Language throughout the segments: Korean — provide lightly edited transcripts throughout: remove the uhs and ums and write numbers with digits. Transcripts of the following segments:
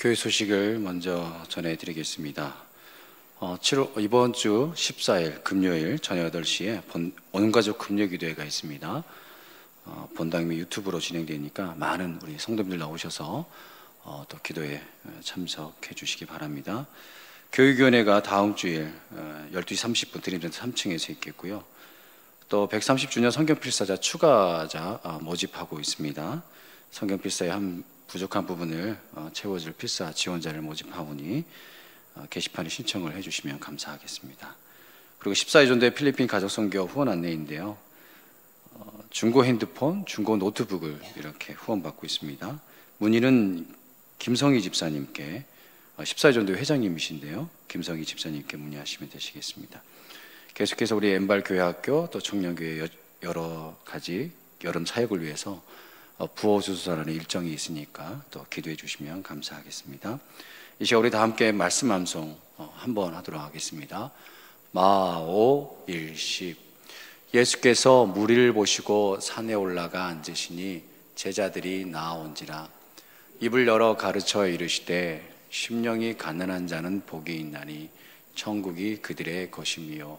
교회 소식을 먼저 전해드리겠습니다. 이번 주 14일 금요일 저녁 8시에 온가족 금요기도회가 있습니다. 본당이 유튜브로 진행되니까 많은 우리 성도님들 나오셔서 또 기도에 참석해 주시기 바랍니다. 교육위원회가 다음 주일 12시 30분 드림센터 3층에서 있겠고요. 또 130주년 성경필사자 추가자 모집하고 있습니다. 성경필사의 한 부족한 부분을 채워줄 필사 지원자를 모집하오니 게시판에 신청을 해주시면 감사하겠습니다. 그리고 14일 전도의 필리핀 가족선교 후원 안내인데요. 중고 핸드폰, 중고 노트북을 이렇게 후원받고 있습니다. 문의는 김성희 집사님께, 14일 전도의 회장님이신데요. 김성희 집사님께 문의하시면 되시겠습니다. 계속해서 우리 엠발교회학교 또 청년교회 여러 가지 여름 사역을 위해서 부어주소서라는 일정이 있으니까 또 기도해 주시면 감사하겠습니다. 이 시간 우리 다 함께 말씀 암송 한번 하도록 하겠습니다. 마오일십. 예수께서 무리를 보시고 산에 올라가 앉으시니 제자들이 나아온지라. 입을 열어 가르쳐 이르시되 심령이 가난한 자는 복이 있나니 천국이 그들의 것이미요.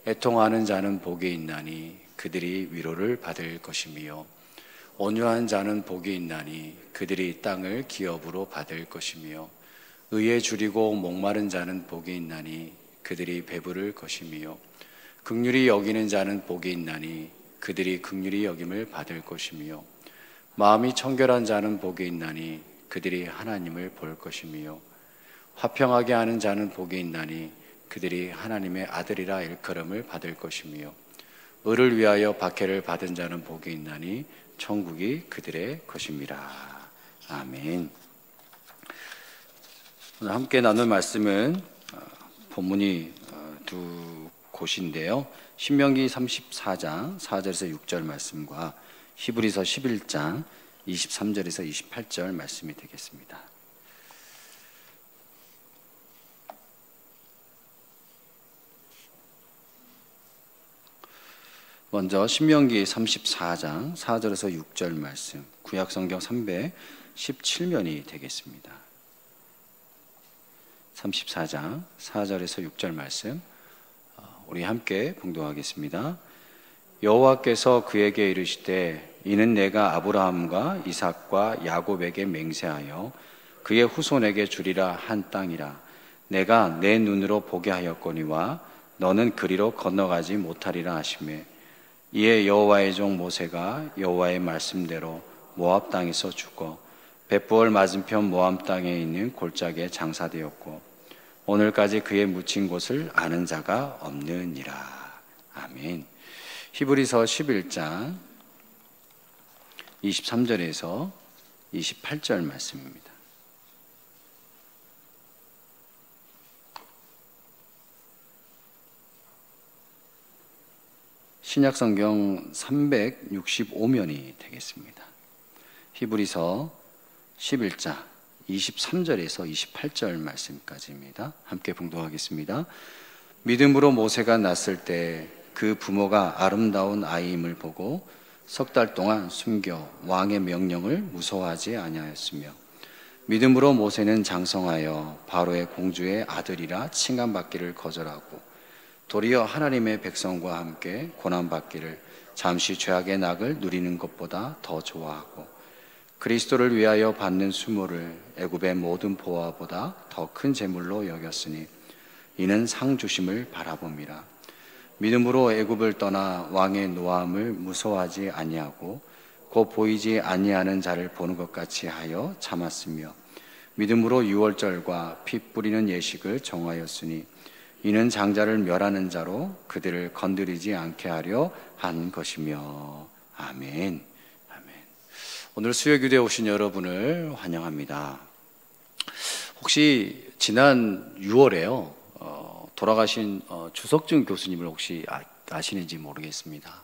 애통하는 자는 복이 있나니 그들이 위로를 받을 것이미요. 온유한 자는 복이 있나니 그들이 땅을 기업으로 받을 것이며 의에 줄이고 목마른 자는 복이 있나니 그들이 배부를 것이며 긍휼히 여기는 자는 복이 있나니 그들이 긍휼히 여김을 받을 것이며 마음이 청결한 자는 복이 있나니 그들이 하나님을 볼 것이며 화평하게 하는 자는 복이 있나니 그들이 하나님의 아들이라 일컬음을 받을 것이며 의를 위하여 박해를 받은 자는 복이 있나니 천국이 그들의 것입니다. 아멘. 오늘 함께 나눌 말씀은 본문이 두 곳인데요. 신명기 34장 4절에서 6절 말씀과 히브리서 11장 23절에서 28절 말씀이 되겠습니다. 먼저 신명기 34장 4절에서 6절 말씀, 구약성경 317면이 되겠습니다. 34장 4절에서 6절 말씀 우리 함께 봉독하겠습니다. 여호와께서 그에게 이르시되 이는 내가 아브라함과 이삭과 야곱에게 맹세하여 그의 후손에게 주리라 한 땅이라. 내가 내 눈으로 보게 하였거니와 너는 그리로 건너가지 못하리라 하시매 이에 여호와의 종 모세가 여호와의 말씀대로 모압 땅에서 죽어 벳부얼 맞은편 모압 땅에 있는 골짜기에 장사되었고 오늘까지 그의 묻힌 곳을 아는 자가 없느니라. 아멘. 히브리서 11장 23절에서 28절 말씀입니다. 신약성경 365면이 되겠습니다. 히브리서 11장 23절에서 28절 말씀까지입니다. 함께 봉독하겠습니다. 믿음으로 모세가 낳았을 때 그 부모가 아름다운 아이임을 보고 석 달 동안 숨겨 왕의 명령을 무서워하지 아니하였으며 믿음으로 모세는 장성하여 바로의 공주의 아들이라 칭함받기를 거절하고 도리어 하나님의 백성과 함께 고난받기를 잠시 죄악의 낙을 누리는 것보다 더 좋아하고 그리스도를 위하여 받는 수모를 애굽의 모든 보화보다 더 큰 재물로 여겼으니 이는 상 주심을 바라봅니다. 믿음으로 애굽을 떠나 왕의 노함을 무서워하지 아니하고 곧 보이지 아니하는 자를 보는 것 같이 하여 참았으며 믿음으로 유월절과 피 뿌리는 예식을 정하였으니 이는 장자를 멸하는 자로 그들을 건드리지 않게 하려 한 것이며. 아멘. 아멘. 오늘 수요기도에 오신 여러분을 환영합니다. 혹시 지난 6월에요 돌아가신 주석준 교수님을 혹시 아시는지 모르겠습니다.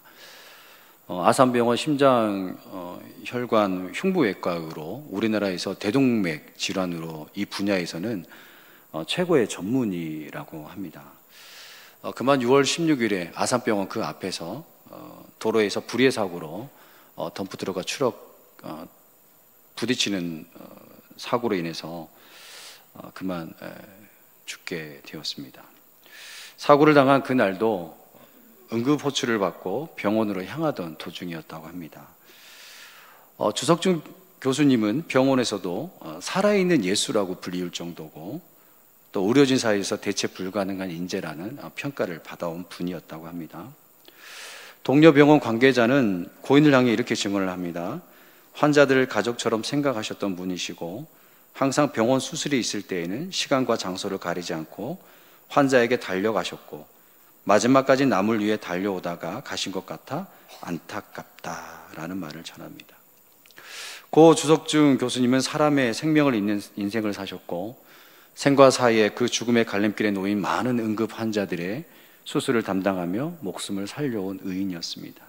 아산병원 심장 혈관 흉부외과의로 우리나라에서 대동맥 질환으로 이 분야에서는 최고의 전문의라고 합니다. 그만 6월 16일에 아산병원 그 앞에서 도로에서 불의의 사고로 덤프트럭과 추락 부딪히는 사고로 인해서 그만 죽게 되었습니다. 사고를 당한 그날도 응급호출을 받고 병원으로 향하던 도중이었다고 합니다. 주석준 교수님은 병원에서도 살아있는 예수라고 불리울 정도고 또 의료진 사이에서 대체 불가능한 인재라는 평가를 받아온 분이었다고 합니다. 동료 병원 관계자는 고인을 향해 이렇게 증언을 합니다. 환자들을 가족처럼 생각하셨던 분이시고 항상 병원 수술이 있을 때에는 시간과 장소를 가리지 않고 환자에게 달려가셨고 마지막까지 남을 위해 달려오다가 가신 것 같아 안타깝다라는 말을 전합니다. 고 주석준 교수님은 사람의 생명을 잇는 인생을 사셨고 생과 사이에 그 죽음의 갈림길에 놓인 많은 응급 환자들의 수술을 담당하며 목숨을 살려온 의인이었습니다.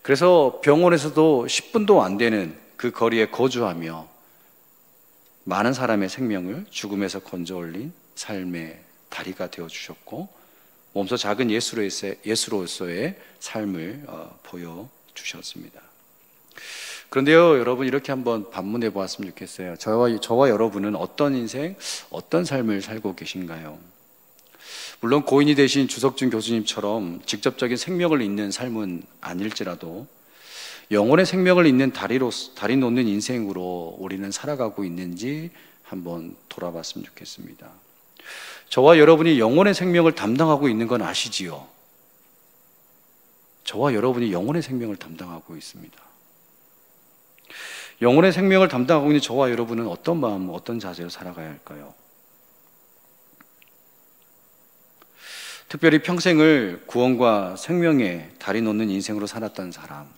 그래서 병원에서도 10분도 안 되는 그 거리에 거주하며 많은 사람의 생명을 죽음에서 건져 올린 삶의 다리가 되어주셨고 몸소 작은 예수로서의 삶을 보여주셨습니다. 그런데요, 여러분 이렇게 한번 반문해 보았으면 좋겠어요. 저와 여러분은 어떤 인생, 어떤 삶을 살고 계신가요? 물론 고인이 되신 주석준 교수님처럼 직접적인 생명을 잇는 삶은 아닐지라도 영혼의 생명을 잇는 다리 놓는 인생으로 우리는 살아가고 있는지 한번 돌아봤으면 좋겠습니다. 저와 여러분이 영혼의 생명을 담당하고 있는 건 아시지요? 저와 여러분이 영혼의 생명을 담당하고 있습니다. 영혼의 생명을 담당하고 있는 저와 여러분은 어떤 마음, 어떤 자세로 살아가야 할까요? 특별히 평생을 구원과 생명의 다리 놓는 인생으로 살았던 사람,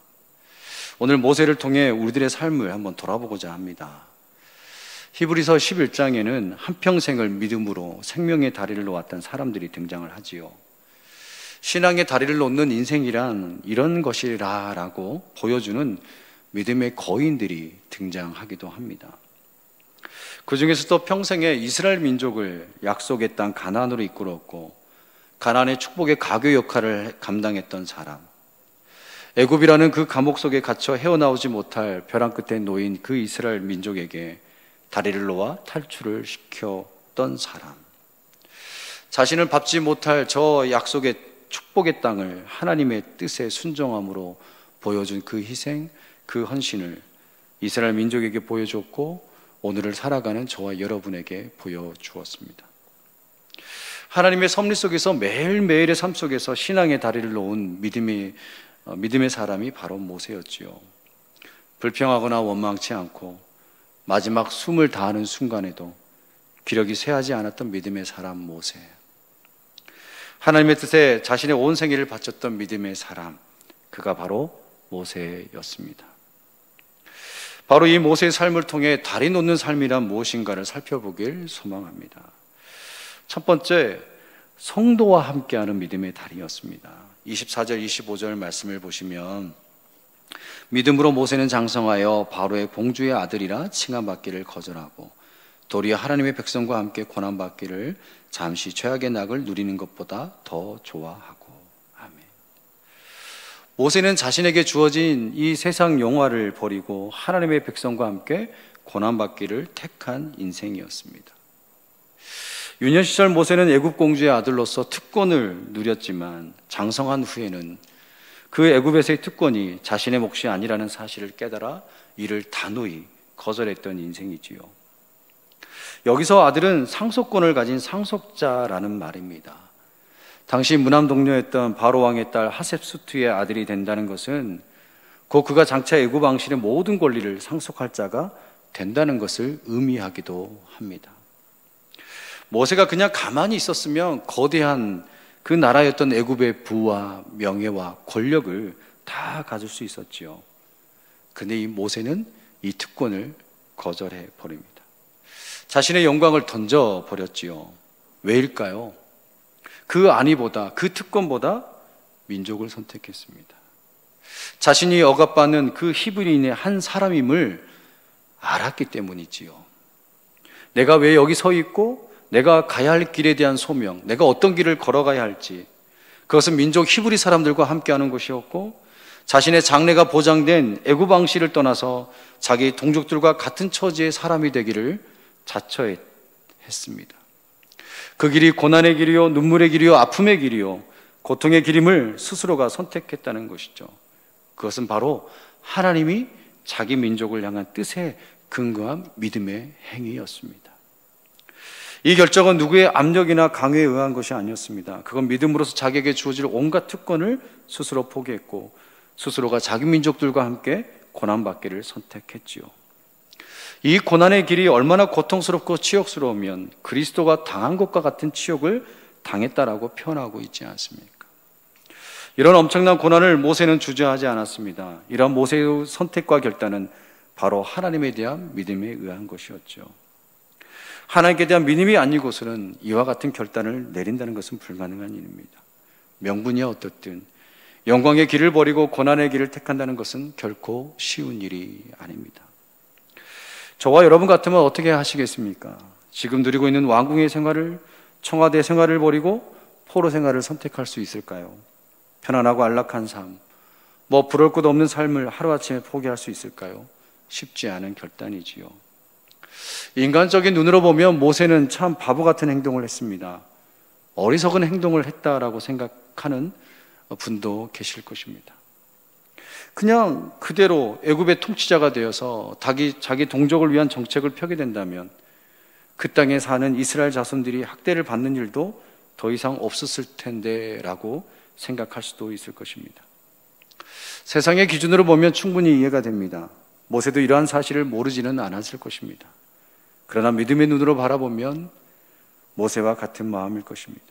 오늘 모세를 통해 우리들의 삶을 한번 돌아보고자 합니다. 히브리서 11장에는 한평생을 믿음으로 생명의 다리를 놓았던 사람들이 등장을 하지요. 신앙의 다리를 놓는 인생이란 이런 것이라 라고 보여주는 믿음의 거인들이 등장하기도 합니다. 그 중에서도 평생에 이스라엘 민족을 약속의 땅 가나안으로 이끌었고 가나안의 축복의 가교 역할을 감당했던 사람, 애굽이라는 그 감옥 속에 갇혀 헤어나오지 못할 벼랑 끝에 놓인 그 이스라엘 민족에게 다리를 놓아 탈출을 시켰던 사람, 자신을 밟지 못할 저 약속의 축복의 땅을 하나님의 뜻에 순종함으로 보여준 그 희생, 그 헌신을 이스라엘 민족에게 보여줬고 오늘을 살아가는 저와 여러분에게 보여주었습니다. 하나님의 섭리 속에서 매일매일의 삶 속에서 신앙의 다리를 놓은 믿음의 사람이 바로 모세였지요. 불평하거나 원망치 않고 마지막 숨을 다하는 순간에도 기력이 쇠하지 않았던 믿음의 사람 모세, 하나님의 뜻에 자신의 온 생애를 바쳤던 믿음의 사람, 그가 바로 모세였습니다. 바로 이 모세의 삶을 통해 다리 놓는 삶이란 무엇인가를 살펴보길 소망합니다. 첫 번째, 성도와 함께하는 믿음의 다리였습니다. 24절, 25절 말씀을 보시면 믿음으로 모세는 장성하여 바로의 공주의 아들이라 칭함받기를 거절하고 도리어 하나님의 백성과 함께 고난받기를 잠시 최악의 낙을 누리는 것보다 더 좋아하고. 아멘. 모세는 자신에게 주어진 이 세상 영화를 버리고 하나님의 백성과 함께 고난받기를 택한 인생이었습니다. 유년 시절 모세는 애굽 공주의 아들로서 특권을 누렸지만 장성한 후에는 그 애굽에서의 특권이 자신의 몫이 아니라는 사실을 깨달아 이를 단호히 거절했던 인생이지요. 여기서 아들은 상속권을 가진 상속자라는 말입니다. 당시 무남 동료였던 바로 왕의 딸 하셉수트의 아들이 된다는 것은 곧 그가 장차 애굽 왕실의 모든 권리를 상속할 자가 된다는 것을 의미하기도 합니다. 모세가 그냥 가만히 있었으면 거대한 그 나라였던 애굽의 부와 명예와 권력을 다 가질 수 있었지요. 근데 이 모세는 이 특권을 거절해 버립니다. 자신의 영광을 던져 버렸지요. 왜일까요? 그 안위보다, 그 특권보다 민족을 선택했습니다. 자신이 억압받는 그 히브리인의 한 사람임을 알았기 때문이지요. 내가 왜 여기 서 있고 내가 가야 할 길에 대한 소명, 내가 어떤 길을 걸어가야 할지, 그것은 민족 히브리 사람들과 함께하는 것이었고 자신의 장래가 보장된 애굽 왕실을 떠나서 자기 동족들과 같은 처지의 사람이 되기를 자처했던 했습니다. 그 길이 고난의 길이요, 눈물의 길이요, 아픔의 길이요, 고통의 길임을 스스로가 선택했다는 것이죠. 그것은 바로 하나님이 자기 민족을 향한 뜻에 근거한 믿음의 행위였습니다. 이 결정은 누구의 압력이나 강요에 의한 것이 아니었습니다. 그건 믿음으로서 자기에게 주어질 온갖 특권을 스스로 포기했고 스스로가 자기 민족들과 함께 고난받기를 선택했지요. 이 고난의 길이 얼마나 고통스럽고 치욕스러우면 그리스도가 당한 것과 같은 치욕을 당했다라고 표현하고 있지 않습니까? 이런 엄청난 고난을 모세는 주저하지 않았습니다. 이런 모세의 선택과 결단은 바로 하나님에 대한 믿음에 의한 것이었죠. 하나님께 대한 믿음이 아니고서는 이와 같은 결단을 내린다는 것은 불가능한 일입니다. 명분이야 어떻든 영광의 길을 버리고 고난의 길을 택한다는 것은 결코 쉬운 일이 아닙니다. 저와 여러분 같으면 어떻게 하시겠습니까? 지금 누리고 있는 왕궁의 생활을, 청와대 생활을 버리고 포로 생활을 선택할 수 있을까요? 편안하고 안락한 삶, 부러울 것 없는 삶을 하루아침에 포기할 수 있을까요? 쉽지 않은 결단이지요. 인간적인 눈으로 보면 모세는 참 바보 같은 행동을 했습니다. 어리석은 행동을 했다라고 생각하는 분도 계실 것입니다. 그냥 그대로 애굽의 통치자가 되어서 자기 동족을 위한 정책을 펴게 된다면 그 땅에 사는 이스라엘 자손들이 학대를 받는 일도 더 이상 없었을 텐데 라고 생각할 수도 있을 것입니다. 세상의 기준으로 보면 충분히 이해가 됩니다. 모세도 이러한 사실을 모르지는 않았을 것입니다. 그러나 믿음의 눈으로 바라보면 모세와 같은 마음일 것입니다.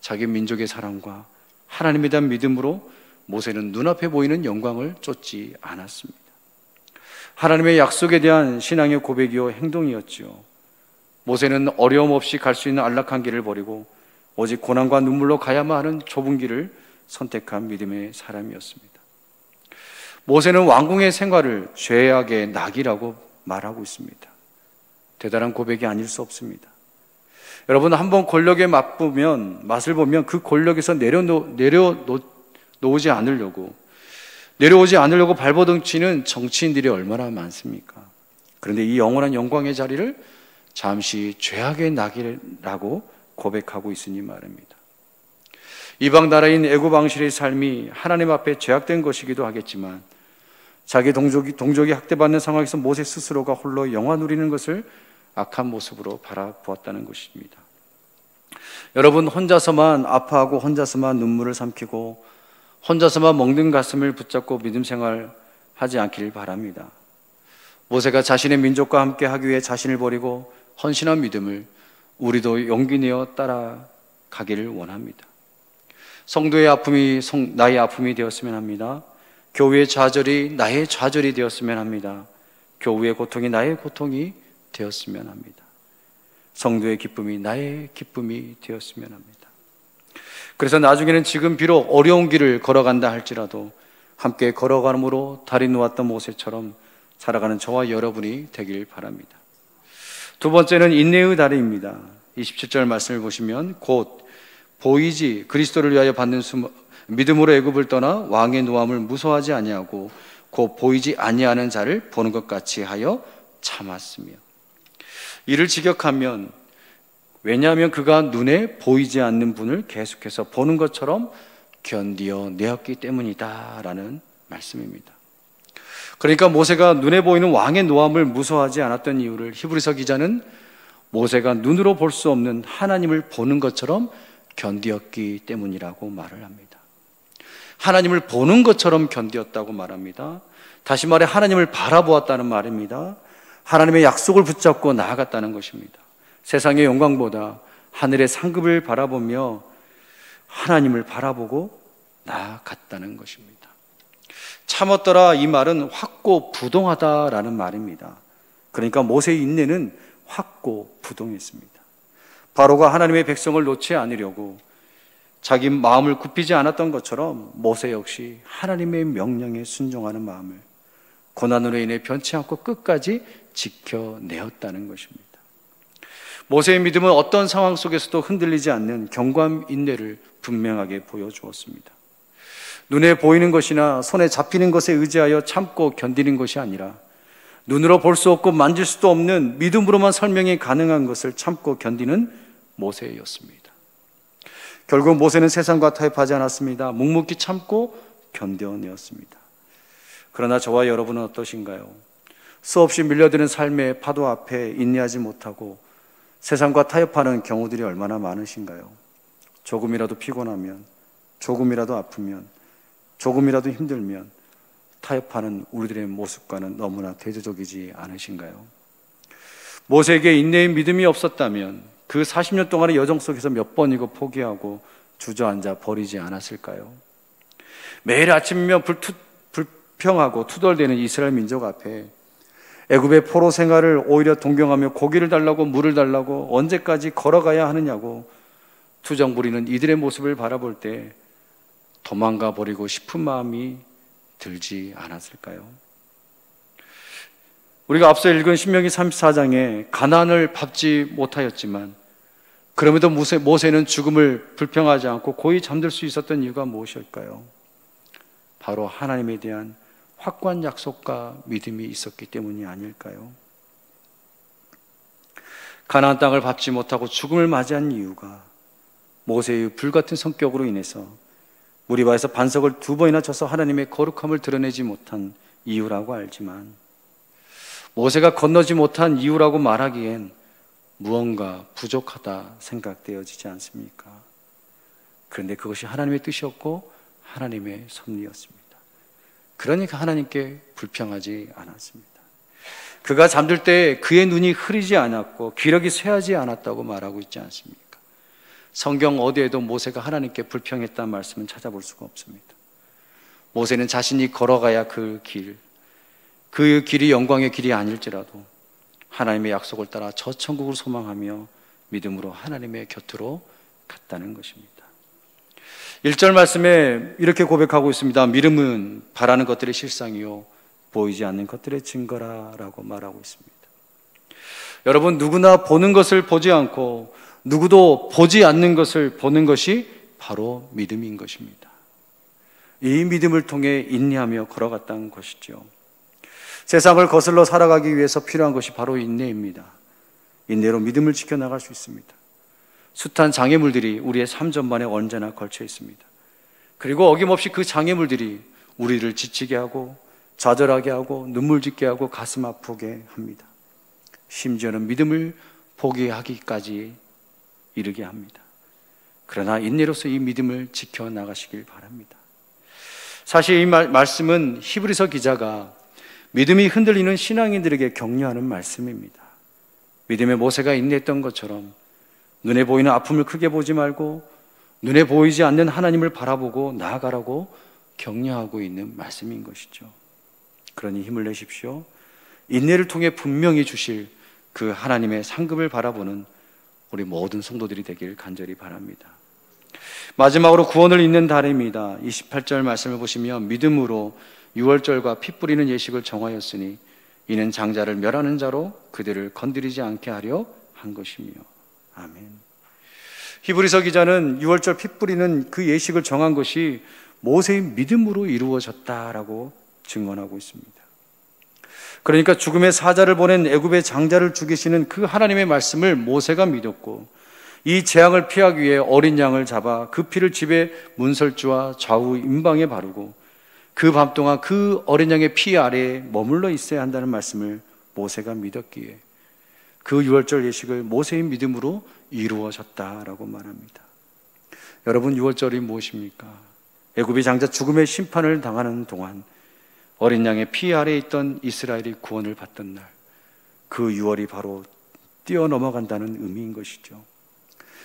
자기 민족의 사랑과 하나님에 대한 믿음으로 모세는 눈앞에 보이는 영광을 쫓지 않았습니다. 하나님의 약속에 대한 신앙의 고백이요 행동이었지요. 모세는 어려움 없이 갈 수 있는 안락한 길을 버리고 오직 고난과 눈물로 가야만 하는 좁은 길을 선택한 믿음의 사람이었습니다. 모세는 왕궁의 생활을 죄악의 낙이라고 말하고 있습니다. 대단한 고백이 아닐 수 없습니다. 여러분, 한번 권력에 맛을 보면 그 권력에서 내려오지 않으려고 발버둥치는 정치인들이 얼마나 많습니까? 그런데 이 영원한 영광의 자리를 잠시 죄악의 낙이라고 고백하고 있으니 말입니다. 이방 나라인 애굽 왕실의 삶이 하나님 앞에 죄악된 것이기도 하겠지만 자기 동족이 학대받는 상황에서 모세 스스로가 홀로 영화 누리는 것을 악한 모습으로 바라보았다는 것입니다. 여러분, 혼자서만 아파하고 혼자서만 눈물을 삼키고 혼자서만 멍든 가슴을 붙잡고 믿음 생활하지 않기를 바랍니다. 모세가 자신의 민족과 함께 하기 위해 자신을 버리고 헌신한 믿음을 우리도 용기 내어 따라가기를 원합니다. 성도의 아픔이 나의 아픔이 되었으면 합니다. 교회의 좌절이 나의 좌절이 되었으면 합니다. 교회의 고통이 나의 고통이 되었으면 합니다. 성도의 기쁨이 나의 기쁨이 되었으면 합니다. 그래서 나중에는 지금 비록 어려운 길을 걸어간다 할지라도 함께 걸어감으로 다리 놓았던 모세처럼 살아가는 저와 여러분이 되길 바랍니다. 두 번째는 인내의 다리입니다. 27절 말씀을 보시면 곧 보이지 그리스도를 위하여 받는 믿음으로 애굽을 떠나 왕의 노함을 무서워하지 아니하고 곧 보이지 아니하는 자를 보는 것 같이 하여 참았으며. 이를 직역하면, 왜냐하면 그가 눈에 보이지 않는 분을 계속해서 보는 것처럼 견디어 내었기 때문이다 라는 말씀입니다. 그러니까 모세가 눈에 보이는 왕의 노함을 무서워하지 않았던 이유를 히브리서 기자는 모세가 눈으로 볼 수 없는 하나님을 보는 것처럼 견디었기 때문이라고 말을 합니다. 하나님을 보는 것처럼 견디었다고 말합니다. 다시 말해 하나님을 바라보았다는 말입니다. 하나님의 약속을 붙잡고 나아갔다는 것입니다. 세상의 영광보다 하늘의 상급을 바라보며 하나님을 바라보고 나아갔다는 것입니다. 참았더라, 이 말은 확고부동하다라는 말입니다. 그러니까 모세의 인내는 확고부동했습니다. 바로가 하나님의 백성을 놓지 않으려고 자기 마음을 굽히지 않았던 것처럼 모세 역시 하나님의 명령에 순종하는 마음을 고난으로 인해 변치 않고 끝까지 지켜내었다는 것입니다. 모세의 믿음은 어떤 상황 속에서도 흔들리지 않는 견고한 인내를 분명하게 보여주었습니다. 눈에 보이는 것이나 손에 잡히는 것에 의지하여 참고 견디는 것이 아니라 눈으로 볼 수 없고 만질 수도 없는 믿음으로만 설명이 가능한 것을 참고 견디는 모세였습니다. 결국 모세는 세상과 타협하지 않았습니다. 묵묵히 참고 견뎌내었습니다. 그러나 저와 여러분은 어떠신가요? 수없이 밀려드는 삶의 파도 앞에 인내하지 못하고 세상과 타협하는 경우들이 얼마나 많으신가요? 조금이라도 피곤하면, 조금이라도 아프면, 조금이라도 힘들면 타협하는 우리들의 모습과는 너무나 대조적이지 않으신가요? 모세에게 인내의 믿음이 없었다면 그 40년 동안의 여정 속에서 몇 번이고 포기하고 주저앉아 버리지 않았을까요? 매일 아침이면 불평하고 투덜대는 이스라엘 민족 앞에 애굽의 포로 생활을 오히려 동경하며 고기를 달라고 물을 달라고 언제까지 걸어가야 하느냐고 투정 부리는 이들의 모습을 바라볼 때 도망가 버리고 싶은 마음이 들지 않았을까요? 우리가 앞서 읽은 신명기 34장에 가나안을 밟지 못하였지만 그럼에도 모세는 죽음을 불평하지 않고 고이 잠들 수 있었던 이유가 무엇일까요? 바로 하나님에 대한 확고한 약속과 믿음이 있었기 때문이 아닐까요? 가나안 땅을 밟지 못하고 죽음을 맞이한 이유가 모세의 불같은 성격으로 인해서 무리바에서 반석을 2번이나 쳐서 하나님의 거룩함을 드러내지 못한 이유라고 알지만 모세가 건너지 못한 이유라고 말하기엔 무언가 부족하다 생각되어지지 않습니까? 그런데 그것이 하나님의 뜻이었고 하나님의 섭리였습니다. 그러니까 하나님께 불평하지 않았습니다. 그가 잠들 때 그의 눈이 흐리지 않았고 기력이 쇠하지 않았다고 말하고 있지 않습니까? 성경 어디에도 모세가 하나님께 불평했다는 말씀은 찾아볼 수가 없습니다. 모세는 자신이 걸어가야 그 길이 영광의 길이 아닐지라도 하나님의 약속을 따라 저 천국을 소망하며 믿음으로 하나님의 곁으로 갔다는 것입니다. 1절 말씀에 이렇게 고백하고 있습니다. 믿음은 바라는 것들의 실상이요 보이지 않는 것들의 증거라라고 말하고 있습니다. 여러분, 누구나 보는 것을 보지 않고 누구도 보지 않는 것을 보는 것이 바로 믿음인 것입니다. 이 믿음을 통해 인내하며 걸어갔다는 것이죠. 세상을 거슬러 살아가기 위해서 필요한 것이 바로 인내입니다. 인내로 믿음을 지켜나갈 수 있습니다. 숱한 장애물들이 우리의 삶 전반에 언제나 걸쳐 있습니다. 그리고 어김없이 그 장애물들이 우리를 지치게 하고 좌절하게 하고 눈물 짓게 하고 가슴 아프게 합니다. 심지어는 믿음을 포기하기까지 이르게 합니다. 그러나 인내로서 이 믿음을 지켜나가시길 바랍니다. 사실 이 말씀은 히브리서 기자가 믿음이 흔들리는 신앙인들에게 격려하는 말씀입니다. 믿음의 모세가 인내했던 것처럼 눈에 보이는 아픔을 크게 보지 말고 눈에 보이지 않는 하나님을 바라보고 나아가라고 격려하고 있는 말씀인 것이죠. 그러니 힘을 내십시오. 인내를 통해 분명히 주실 그 하나님의 상급을 바라보는 우리 모든 성도들이 되길 간절히 바랍니다. 마지막으로 구원을 잇는 달입니다. 28절 말씀을 보시면 믿음으로 유월절과 피 뿌리는 예식을 정하였으니 이는 장자를 멸하는 자로 그들을 건드리지 않게 하려 한 것이며. 아멘. 히브리서 기자는 유월절 피 뿌리는 그 예식을 정한 것이 모세의 믿음으로 이루어졌다라고 증언하고 있습니다. 그러니까 죽음의 사자를 보낸 애굽의 장자를 죽이시는 그 하나님의 말씀을 모세가 믿었고 이 재앙을 피하기 위해 어린 양을 잡아 그 피를 집의 문설주와 좌우 임방에 바르고 그 밤 동안 그 어린 양의 피 아래에 머물러 있어야 한다는 말씀을 모세가 믿었기에 그 유월절 예식을 모세의 믿음으로 이루어졌다라고 말합니다. 여러분, 유월절이 무엇입니까? 애굽의 장자 죽음의 심판을 당하는 동안 어린 양의 피 아래에 있던 이스라엘이 구원을 받던 날, 그 유월이 바로 뛰어넘어간다는 의미인 것이죠.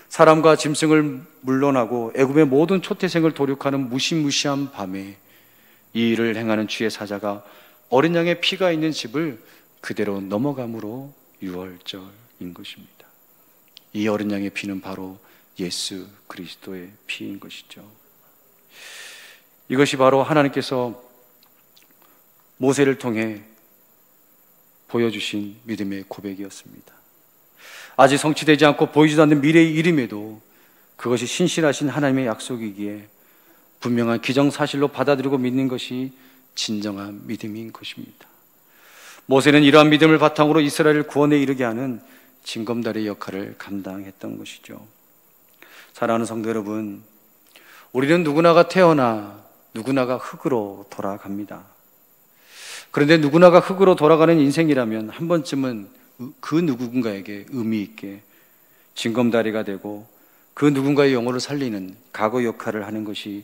사람과 짐승을 물러나고 애굽의 모든 초태생을 도륙하는 무시무시한 밤에 이 일을 행하는 주의 사자가 어린 양의 피가 있는 집을 그대로 넘어감으로 유월절인 것입니다. 이 어린 양의 피는 바로 예수 그리스도의 피인 것이죠. 이것이 바로 하나님께서 모세를 통해 보여주신 믿음의 고백이었습니다. 아직 성취되지 않고 보이지도 않는 미래의 일임에도 그것이 신실하신 하나님의 약속이기에 분명한 기정사실로 받아들이고 믿는 것이 진정한 믿음인 것입니다. 모세는 이러한 믿음을 바탕으로 이스라엘을 구원에 이르게 하는 징검다리의 역할을 감당했던 것이죠. 사랑하는 성도 여러분, 우리는 누구나가 태어나 누구나가 흙으로 돌아갑니다. 그런데 누구나가 흙으로 돌아가는 인생이라면 한 번쯤은 그 누군가에게 의미 있게 징검다리가 되고 그 누군가의 영혼을 살리는 각오 역할을 하는 것이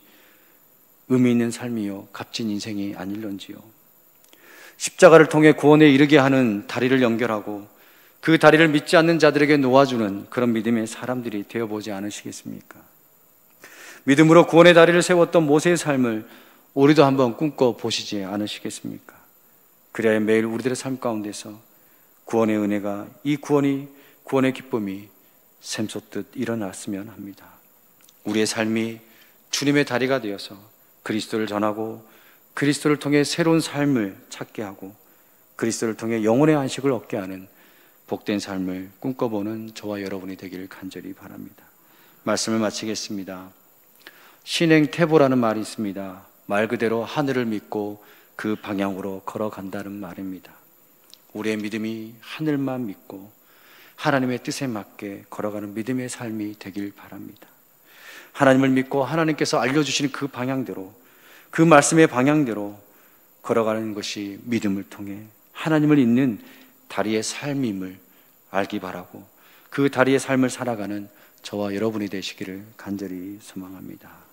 의미 있는 삶이요 값진 인생이 아닐런지요. 십자가를 통해 구원에 이르게 하는 다리를 연결하고 그 다리를 믿지 않는 자들에게 놓아주는 그런 믿음의 사람들이 되어보지 않으시겠습니까? 믿음으로 구원의 다리를 세웠던 모세의 삶을 우리도 한번 꿈꿔보시지 않으시겠습니까? 그래야 매일 우리들의 삶 가운데서 구원의 은혜가, 이 구원의 기쁨이 샘솟듯 일어났으면 합니다. 우리의 삶이 주님의 다리가 되어서 그리스도를 전하고 그리스도를 통해 새로운 삶을 찾게 하고 그리스도를 통해 영혼의 안식을 얻게 하는 복된 삶을 꿈꿔보는 저와 여러분이 되기를 간절히 바랍니다. 말씀을 마치겠습니다. 신행태보라는 말이 있습니다. 말 그대로 하늘을 믿고 그 방향으로 걸어간다는 말입니다. 우리의 믿음이 하늘만 믿고 하나님의 뜻에 맞게 걸어가는 믿음의 삶이 되길 바랍니다. 하나님을 믿고 하나님께서 알려주시는 그 방향대로, 그 말씀의 방향대로 걸어가는 것이 믿음을 통해 하나님을 잇는 다리의 삶임을 알기 바라고 그 다리의 삶을 살아가는 저와 여러분이 되시기를 간절히 소망합니다.